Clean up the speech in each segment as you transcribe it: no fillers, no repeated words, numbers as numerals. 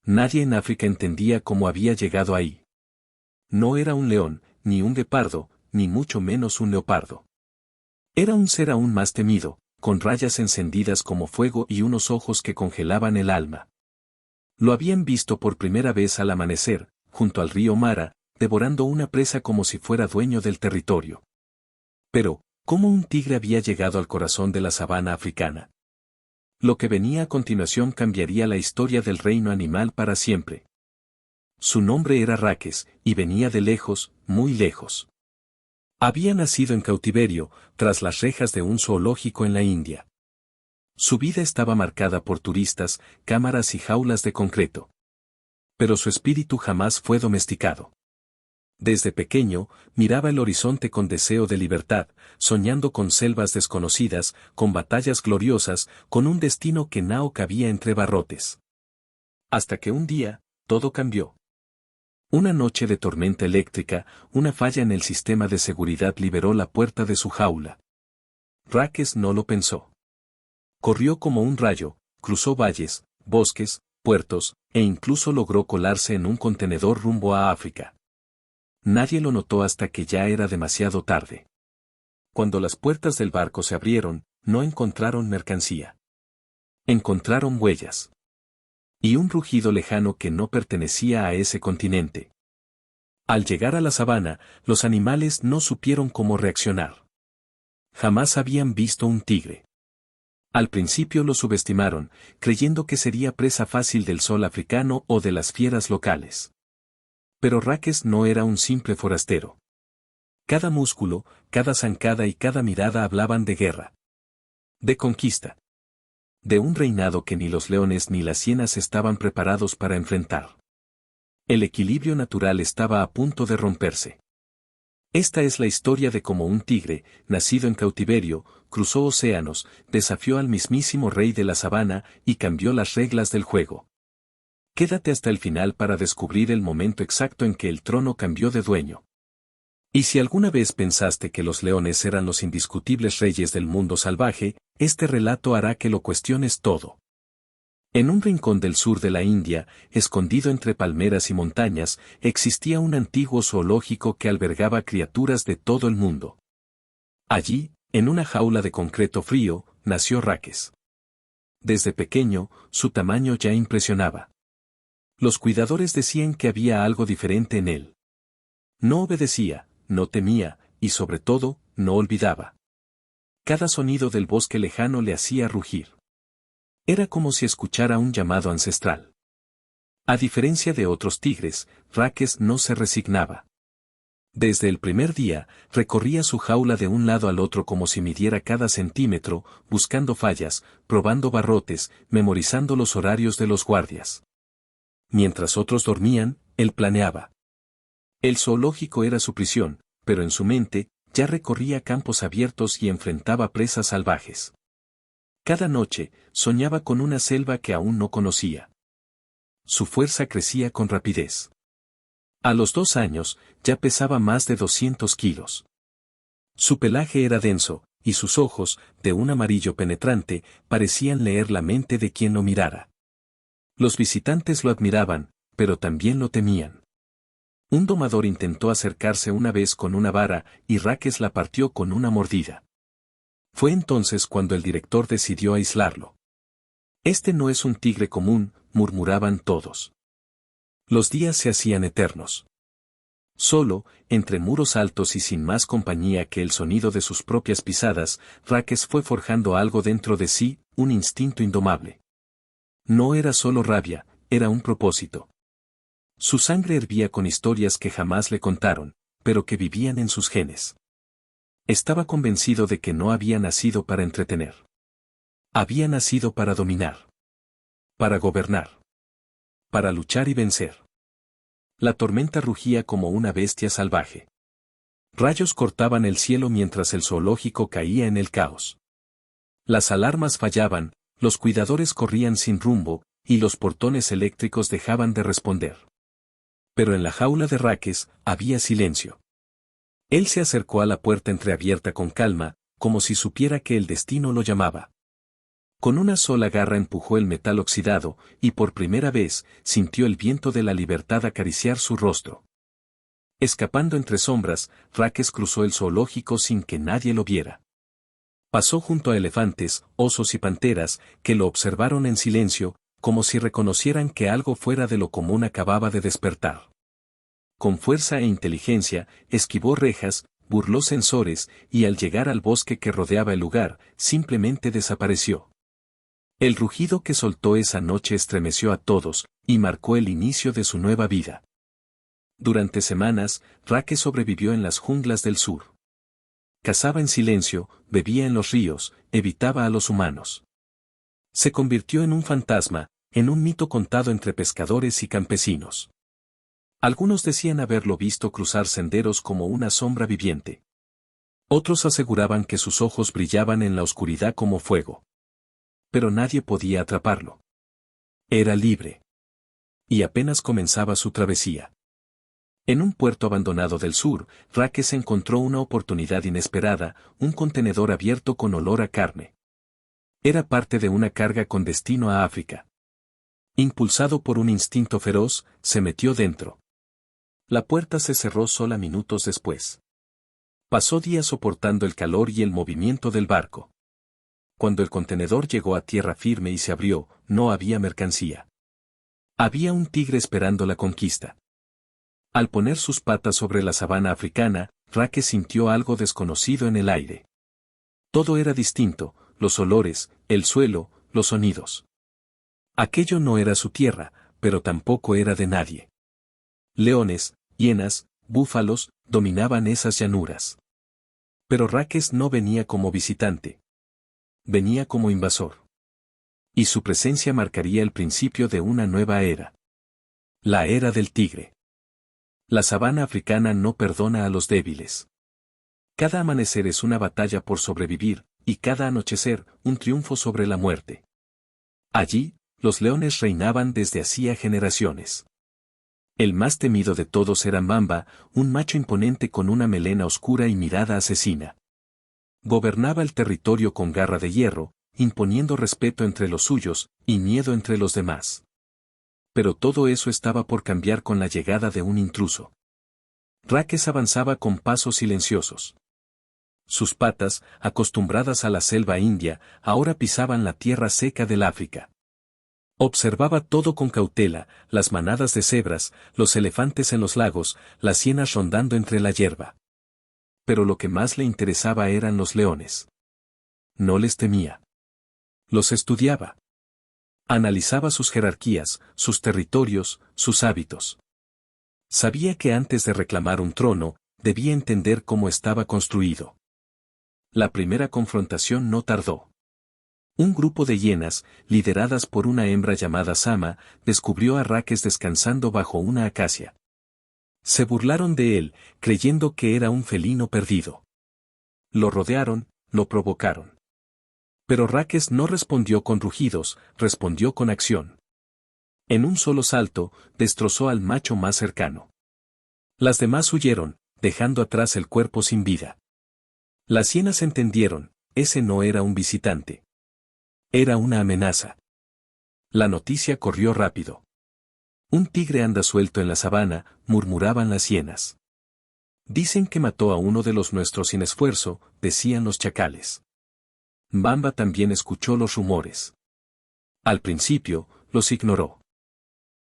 Nadie en África entendía cómo había llegado ahí. No era un león, ni un guepardo, ni mucho menos un leopardo. Era un ser aún más temido, con rayas encendidas como fuego y unos ojos que congelaban el alma. Lo habían visto por primera vez al amanecer, junto al río Mara, devorando una presa como si fuera dueño del territorio. Pero, ¿cómo un tigre había llegado al corazón de la sabana africana? Lo que venía a continuación cambiaría la historia del reino animal para siempre. Su nombre era Raques, y venía de lejos, muy lejos. Había nacido en cautiverio, tras las rejas de un zoológico en la India. Su vida estaba marcada por turistas, cámaras y jaulas de concreto. Pero su espíritu jamás fue domesticado. Desde pequeño, miraba el horizonte con deseo de libertad, soñando con selvas desconocidas, con batallas gloriosas, con un destino que no cabía entre barrotes. Hasta que un día, todo cambió. Una noche de tormenta eléctrica, una falla en el sistema de seguridad liberó la puerta de su jaula. Raques no lo pensó. Corrió como un rayo, cruzó valles, bosques, puertos, e incluso logró colarse en un contenedor rumbo a África. Nadie lo notó hasta que ya era demasiado tarde. Cuando las puertas del barco se abrieron, no encontraron mercancía. Encontraron huellas. Y un rugido lejano que no pertenecía a ese continente. Al llegar a la sabana, los animales no supieron cómo reaccionar. Jamás habían visto un tigre. Al principio lo subestimaron, creyendo que sería presa fácil del sol africano o de las fieras locales. Pero Raques no era un simple forastero. Cada músculo, cada zancada y cada mirada hablaban de guerra. De conquista. De un reinado que ni los leones ni las hienas estaban preparados para enfrentar. El equilibrio natural estaba a punto de romperse. Esta es la historia de cómo un tigre, nacido en cautiverio, cruzó océanos, desafió al mismísimo rey de la sabana y cambió las reglas del juego. Quédate hasta el final para descubrir el momento exacto en que el trono cambió de dueño. Y si alguna vez pensaste que los leones eran los indiscutibles reyes del mundo salvaje, este relato hará que lo cuestiones todo. En un rincón del sur de la India, escondido entre palmeras y montañas, existía un antiguo zoológico que albergaba criaturas de todo el mundo. Allí, en una jaula de concreto frío, nació Raques. Desde pequeño, su tamaño ya impresionaba. Los cuidadores decían que había algo diferente en él. No obedecía, no temía, y sobre todo, no olvidaba. Cada sonido del bosque lejano le hacía rugir. Era como si escuchara un llamado ancestral. A diferencia de otros tigres, Raques no se resignaba. Desde el primer día, recorría su jaula de un lado al otro como si midiera cada centímetro, buscando fallas, probando barrotes, memorizando los horarios de los guardias. Mientras otros dormían, él planeaba. El zoológico era su prisión, pero en su mente, ya recorría campos abiertos y enfrentaba presas salvajes. Cada noche, soñaba con una selva que aún no conocía. Su fuerza crecía con rapidez. A los 2 años, ya pesaba más de 200 kilos. Su pelaje era denso, y sus ojos, de un amarillo penetrante, parecían leer la mente de quien lo mirara. Los visitantes lo admiraban, pero también lo temían. Un domador intentó acercarse una vez con una vara, y Raques la partió con una mordida. Fue entonces cuando el director decidió aislarlo. Este no es un tigre común, murmuraban todos. Los días se hacían eternos. Solo, entre muros altos y sin más compañía que el sonido de sus propias pisadas, Raques fue forjando algo dentro de sí, un instinto indomable. No era solo rabia, era un propósito. Su sangre hervía con historias que jamás le contaron, pero que vivían en sus genes. Estaba convencido de que no había nacido para entretener. Había nacido para dominar. Para gobernar. Para luchar y vencer. La tormenta rugía como una bestia salvaje. Rayos cortaban el cielo mientras el zoológico caía en el caos. Las alarmas fallaban, los cuidadores corrían sin rumbo, y los portones eléctricos dejaban de responder. Pero en la jaula de Raques, había silencio. Él se acercó a la puerta entreabierta con calma, como si supiera que el destino lo llamaba. Con una sola garra empujó el metal oxidado, y por primera vez, sintió el viento de la libertad acariciar su rostro. Escapando entre sombras, Raques cruzó el zoológico sin que nadie lo viera. Pasó junto a elefantes, osos y panteras, que lo observaron en silencio, como si reconocieran que algo fuera de lo común acababa de despertar. Con fuerza e inteligencia, esquivó rejas, burló sensores, y al llegar al bosque que rodeaba el lugar, simplemente desapareció. El rugido que soltó esa noche estremeció a todos, y marcó el inicio de su nueva vida. Durante semanas, Raque sobrevivió en las junglas del sur. Cazaba en silencio, bebía en los ríos, evitaba a los humanos. Se convirtió en un fantasma, en un mito contado entre pescadores y campesinos. Algunos decían haberlo visto cruzar senderos como una sombra viviente. Otros aseguraban que sus ojos brillaban en la oscuridad como fuego. Pero nadie podía atraparlo. Era libre. Y apenas comenzaba su travesía. En un puerto abandonado del sur, Raques encontró una oportunidad inesperada, un contenedor abierto con olor a carne. Era parte de una carga con destino a África. Impulsado por un instinto feroz, se metió dentro. La puerta se cerró sola minutos después. Pasó días soportando el calor y el movimiento del barco. Cuando el contenedor llegó a tierra firme y se abrió, no había mercancía. Había un tigre esperando la conquista. Al poner sus patas sobre la sabana africana, Raques sintió algo desconocido en el aire. Todo era distinto, los olores, el suelo, los sonidos. Aquello no era su tierra, pero tampoco era de nadie. Leones, hienas, búfalos, dominaban esas llanuras. Pero Raques no venía como visitante. Venía como invasor. Y su presencia marcaría el principio de una nueva era. La era del tigre. La sabana africana no perdona a los débiles. Cada amanecer es una batalla por sobrevivir, y cada anochecer, un triunfo sobre la muerte. Allí, los leones reinaban desde hacía generaciones. El más temido de todos era Mamba, un macho imponente con una melena oscura y mirada asesina. Gobernaba el territorio con garra de hierro, imponiendo respeto entre los suyos, y miedo entre los demás. Pero todo eso estaba por cambiar con la llegada de un intruso. Raques avanzaba con pasos silenciosos. Sus patas, acostumbradas a la selva india, ahora pisaban la tierra seca del África. Observaba todo con cautela, las manadas de cebras, los elefantes en los lagos, las hienas rondando entre la hierba. Pero lo que más le interesaba eran los leones. No les temía. Los estudiaba. Analizaba sus jerarquías, sus territorios, sus hábitos. Sabía que antes de reclamar un trono, debía entender cómo estaba construido. La primera confrontación no tardó. Un grupo de hienas, lideradas por una hembra llamada Sama, descubrió a Raques descansando bajo una acacia. Se burlaron de él, creyendo que era un felino perdido. Lo rodearon, lo provocaron. Pero Raques no respondió con rugidos, respondió con acción. En un solo salto, destrozó al macho más cercano. Las demás huyeron, dejando atrás el cuerpo sin vida. Las hienas entendieron, ese no era un visitante. Era una amenaza. La noticia corrió rápido. Un tigre anda suelto en la sabana, murmuraban las hienas. Dicen que mató a uno de los nuestros sin esfuerzo, decían los chacales. Mbamba también escuchó los rumores. Al principio, los ignoró.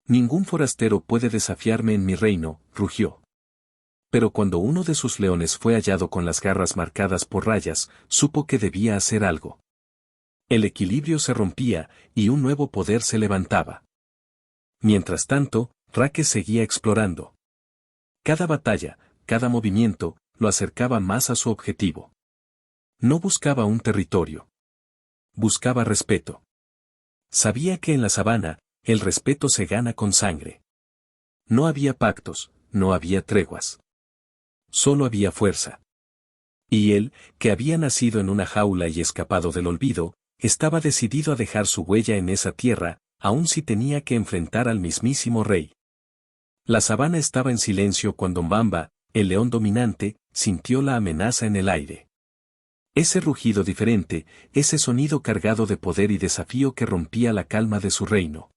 Ningún forastero puede desafiarme en mi reino, rugió. Pero cuando uno de sus leones fue hallado con las garras marcadas por rayas, supo que debía hacer algo. El equilibrio se rompía, y un nuevo poder se levantaba. Mientras tanto, Raques seguía explorando. Cada batalla, cada movimiento, lo acercaba más a su objetivo. No buscaba un territorio. Buscaba respeto. Sabía que en la sabana, el respeto se gana con sangre. No había pactos, no había treguas. Solo había fuerza. Y él, que había nacido en una jaula y escapado del olvido, estaba decidido a dejar su huella en esa tierra, aun si tenía que enfrentar al mismísimo rey. La sabana estaba en silencio cuando Mbamba, el león dominante, sintió la amenaza en el aire. Ese rugido diferente, ese sonido cargado de poder y desafío que rompía la calma de su reino.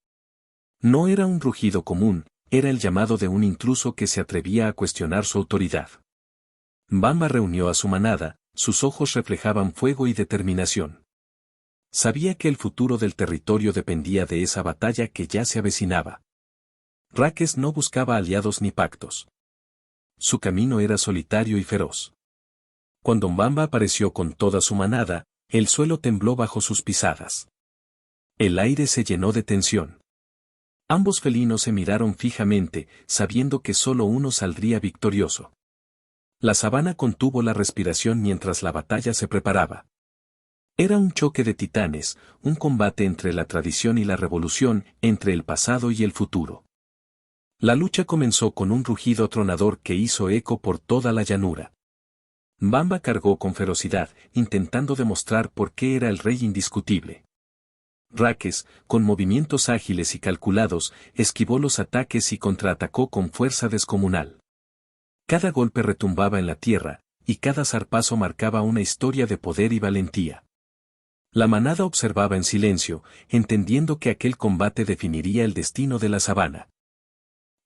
No era un rugido común, era el llamado de un intruso que se atrevía a cuestionar su autoridad. Mbamba reunió a su manada, sus ojos reflejaban fuego y determinación. Sabía que el futuro del territorio dependía de esa batalla que ya se avecinaba. Raques no buscaba aliados ni pactos. Su camino era solitario y feroz. Cuando Mbamba apareció con toda su manada, el suelo tembló bajo sus pisadas. El aire se llenó de tensión. Ambos felinos se miraron fijamente, sabiendo que solo uno saldría victorioso. La sabana contuvo la respiración mientras la batalla se preparaba. Era un choque de titanes, un combate entre la tradición y la revolución, entre el pasado y el futuro. La lucha comenzó con un rugido atronador que hizo eco por toda la llanura. Mbamba cargó con ferocidad, intentando demostrar por qué era el rey indiscutible. Raques, con movimientos ágiles y calculados, esquivó los ataques y contraatacó con fuerza descomunal. Cada golpe retumbaba en la tierra, y cada zarpazo marcaba una historia de poder y valentía. La manada observaba en silencio, entendiendo que aquel combate definiría el destino de la sabana.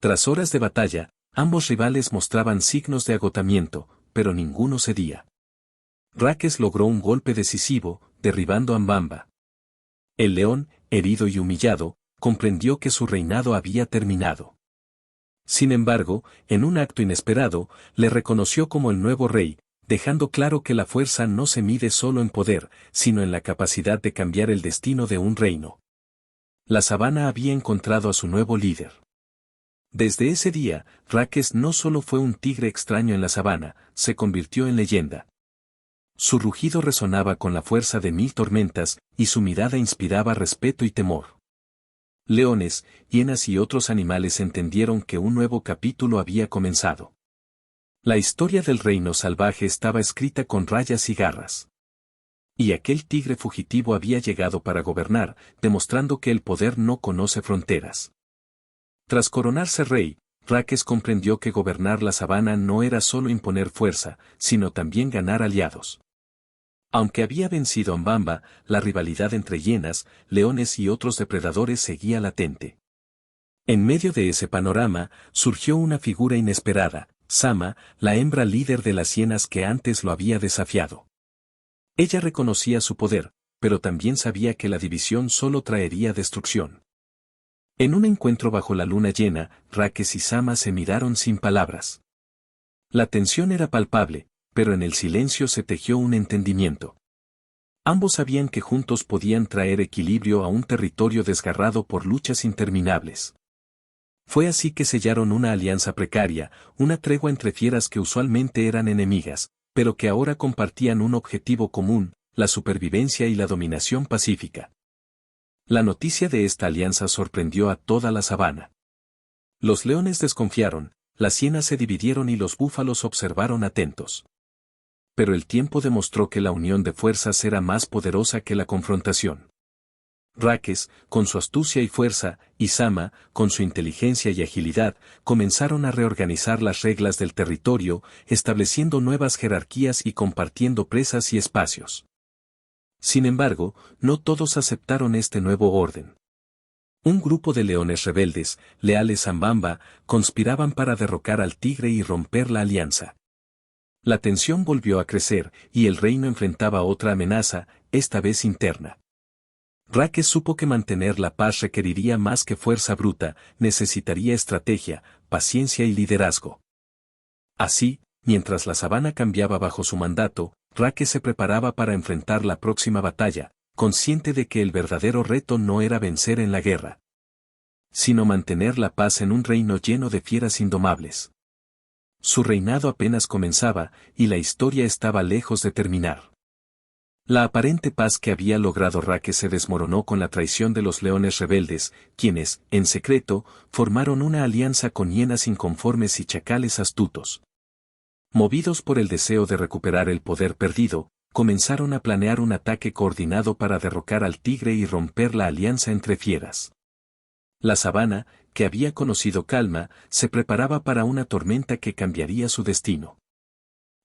Tras horas de batalla, ambos rivales mostraban signos de agotamiento, pero ninguno cedía. Raques logró un golpe decisivo, derribando a Mbamba. El león, herido y humillado, comprendió que su reinado había terminado. Sin embargo, en un acto inesperado, le reconoció como el nuevo rey, dejando claro que la fuerza no se mide solo en poder, sino en la capacidad de cambiar el destino de un reino. La sabana había encontrado a su nuevo líder. Desde ese día, Raques no solo fue un tigre extraño en la sabana, se convirtió en leyenda. Su rugido resonaba con la fuerza de 1000 tormentas, y su mirada inspiraba respeto y temor. Leones, hienas y otros animales entendieron que un nuevo capítulo había comenzado. La historia del reino salvaje estaba escrita con rayas y garras. Y aquel tigre fugitivo había llegado para gobernar, demostrando que el poder no conoce fronteras. Tras coronarse rey, Raques comprendió que gobernar la sabana no era solo imponer fuerza, sino también ganar aliados. Aunque había vencido a Mbamba, la rivalidad entre hienas, leones y otros depredadores seguía latente. En medio de ese panorama, surgió una figura inesperada, Sama, la hembra líder de las hienas que antes lo había desafiado. Ella reconocía su poder, pero también sabía que la división solo traería destrucción. En un encuentro bajo la luna llena, Raques y Sama se miraron sin palabras. La tensión era palpable, pero en el silencio se tejió un entendimiento. Ambos sabían que juntos podían traer equilibrio a un territorio desgarrado por luchas interminables. Fue así que sellaron una alianza precaria, una tregua entre fieras que usualmente eran enemigas, pero que ahora compartían un objetivo común, la supervivencia y la dominación pacífica. La noticia de esta alianza sorprendió a toda la sabana. Los leones desconfiaron, las hienas se dividieron y los búfalos observaron atentos. Pero el tiempo demostró que la unión de fuerzas era más poderosa que la confrontación. Raques, con su astucia y fuerza, y Sama, con su inteligencia y agilidad, comenzaron a reorganizar las reglas del territorio, estableciendo nuevas jerarquías y compartiendo presas y espacios. Sin embargo, no todos aceptaron este nuevo orden. Un grupo de leones rebeldes, leales a Mbamba, conspiraban para derrocar al tigre y romper la alianza. La tensión volvió a crecer, y el reino enfrentaba otra amenaza, esta vez interna. Raques supo que mantener la paz requeriría más que fuerza bruta, necesitaría estrategia, paciencia y liderazgo. Así, mientras la sabana cambiaba bajo su mandato, Raques se preparaba para enfrentar la próxima batalla, consciente de que el verdadero reto no era vencer en la guerra, sino mantener la paz en un reino lleno de fieras indomables. Su reinado apenas comenzaba, y la historia estaba lejos de terminar. La aparente paz que había logrado Raques se desmoronó con la traición de los leones rebeldes, quienes, en secreto, formaron una alianza con hienas inconformes y chacales astutos. Movidos por el deseo de recuperar el poder perdido, comenzaron a planear un ataque coordinado para derrocar al tigre y romper la alianza entre fieras. La sabana, que había conocido calma, se preparaba para una tormenta que cambiaría su destino.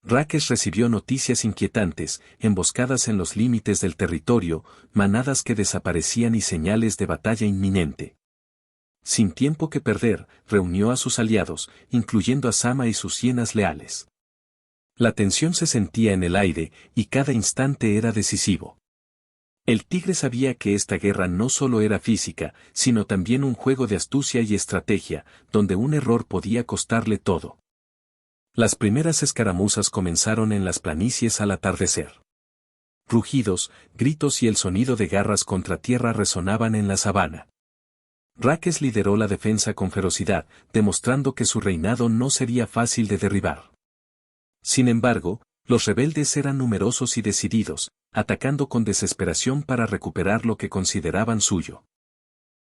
Raques recibió noticias inquietantes, emboscadas en los límites del territorio, manadas que desaparecían y señales de batalla inminente. Sin tiempo que perder, reunió a sus aliados, incluyendo a Sama y sus hienas leales. La tensión se sentía en el aire, y cada instante era decisivo. El tigre sabía que esta guerra no solo era física, sino también un juego de astucia y estrategia, donde un error podía costarle todo. Las primeras escaramuzas comenzaron en las planicies al atardecer. Rugidos, gritos y el sonido de garras contra tierra resonaban en la sabana. Raques lideró la defensa con ferocidad, demostrando que su reinado no sería fácil de derribar. Sin embargo, los rebeldes eran numerosos y decididos, atacando con desesperación para recuperar lo que consideraban suyo.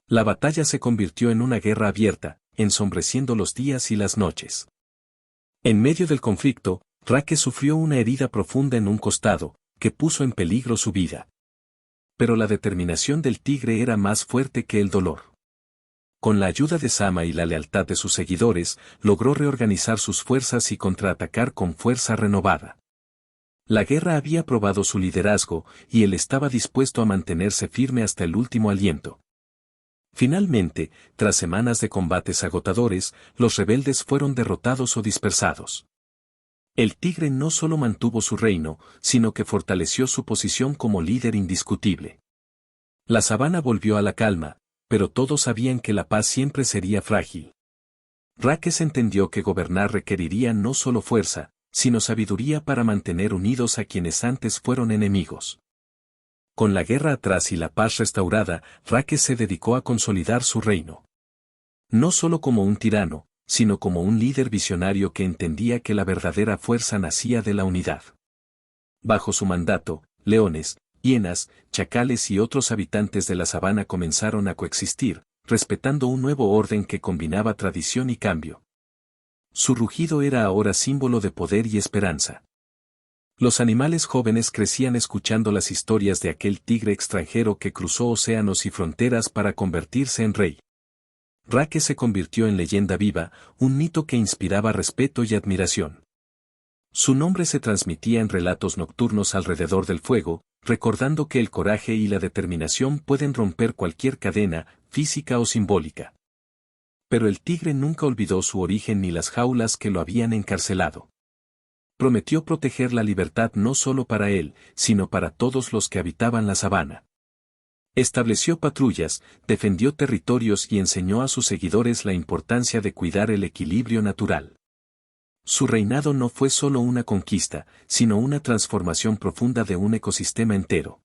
La batalla se convirtió en una guerra abierta, ensombreciendo los días y las noches. En medio del conflicto, Raques sufrió una herida profunda en un costado, que puso en peligro su vida. Pero la determinación del tigre era más fuerte que el dolor. Con la ayuda de Sama y la lealtad de sus seguidores, logró reorganizar sus fuerzas y contraatacar con fuerza renovada. La guerra había probado su liderazgo, y él estaba dispuesto a mantenerse firme hasta el último aliento. Finalmente, tras semanas de combates agotadores, los rebeldes fueron derrotados o dispersados. El tigre no solo mantuvo su reino, sino que fortaleció su posición como líder indiscutible. La sabana volvió a la calma, pero todos sabían que la paz siempre sería frágil. Raques entendió que gobernar requeriría no solo fuerza, sino sabiduría para mantener unidos a quienes antes fueron enemigos. Con la guerra atrás y la paz restaurada, Raques se dedicó a consolidar su reino. No solo como un tirano, sino como un líder visionario que entendía que la verdadera fuerza nacía de la unidad. Bajo su mandato, leones, hienas, chacales y otros habitantes de la sabana comenzaron a coexistir, respetando un nuevo orden que combinaba tradición y cambio. Su rugido era ahora símbolo de poder y esperanza. Los animales jóvenes crecían escuchando las historias de aquel tigre extranjero que cruzó océanos y fronteras para convertirse en rey. Raques se convirtió en leyenda viva, un mito que inspiraba respeto y admiración. Su nombre se transmitía en relatos nocturnos alrededor del fuego, recordando que el coraje y la determinación pueden romper cualquier cadena, física o simbólica. Pero el tigre nunca olvidó su origen ni las jaulas que lo habían encarcelado. Prometió proteger la libertad no solo para él, sino para todos los que habitaban la sabana. Estableció patrullas, defendió territorios y enseñó a sus seguidores la importancia de cuidar el equilibrio natural. Su reinado no fue solo una conquista, sino una transformación profunda de un ecosistema entero.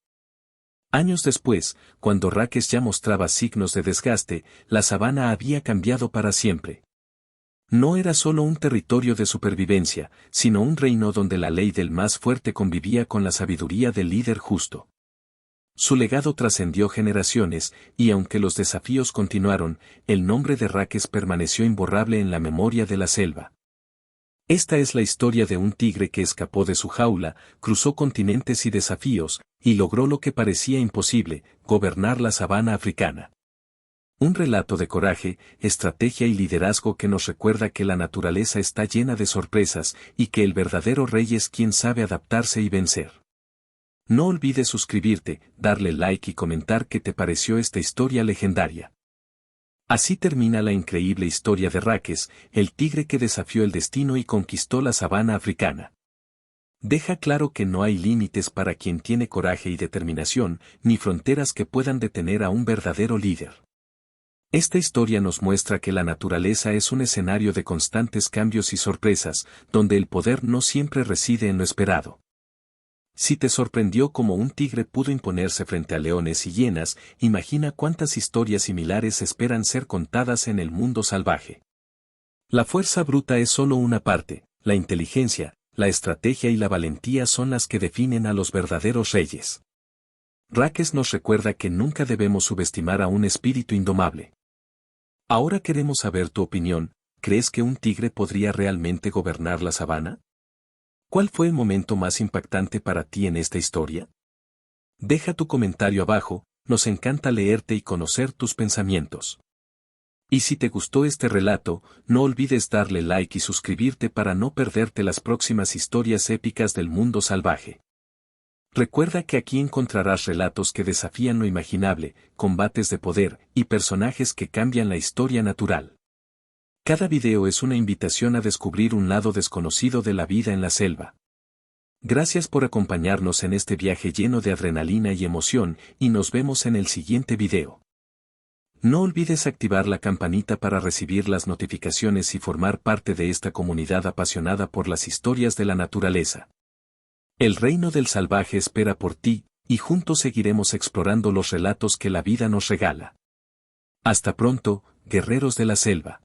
Años después, cuando Raques ya mostraba signos de desgaste, la sabana había cambiado para siempre. No era solo un territorio de supervivencia, sino un reino donde la ley del más fuerte convivía con la sabiduría del líder justo. Su legado trascendió generaciones, y aunque los desafíos continuaron, el nombre de Raques permaneció imborrable en la memoria de la selva. Esta es la historia de un tigre que escapó de su jaula, cruzó continentes y desafíos, y logró lo que parecía imposible, gobernar la sabana africana. Un relato de coraje, estrategia y liderazgo que nos recuerda que la naturaleza está llena de sorpresas y que el verdadero rey es quien sabe adaptarse y vencer. No olvides suscribirte, darle like y comentar qué te pareció esta historia legendaria. Así termina la increíble historia de Raques, el tigre que desafió el destino y conquistó la sabana africana. Deja claro que no hay límites para quien tiene coraje y determinación, ni fronteras que puedan detener a un verdadero líder. Esta historia nos muestra que la naturaleza es un escenario de constantes cambios y sorpresas, donde el poder no siempre reside en lo esperado. Si te sorprendió cómo un tigre pudo imponerse frente a leones y hienas, imagina cuántas historias similares esperan ser contadas en el mundo salvaje. La fuerza bruta es solo una parte, la inteligencia, la estrategia y la valentía son las que definen a los verdaderos reyes. Raques nos recuerda que nunca debemos subestimar a un espíritu indomable. Ahora queremos saber tu opinión, ¿crees que un tigre podría realmente gobernar la sabana? ¿Cuál fue el momento más impactante para ti en esta historia? Deja tu comentario abajo, nos encanta leerte y conocer tus pensamientos. Y si te gustó este relato, no olvides darle like y suscribirte para no perderte las próximas historias épicas del mundo salvaje. Recuerda que aquí encontrarás relatos que desafían lo imaginable, combates de poder y personajes que cambian la historia natural. Cada video es una invitación a descubrir un lado desconocido de la vida en la selva. Gracias por acompañarnos en este viaje lleno de adrenalina y emoción, y nos vemos en el siguiente video. No olvides activar la campanita para recibir las notificaciones y formar parte de esta comunidad apasionada por las historias de la naturaleza. El reino del salvaje espera por ti, y juntos seguiremos explorando los relatos que la vida nos regala. Hasta pronto, guerreros de la selva.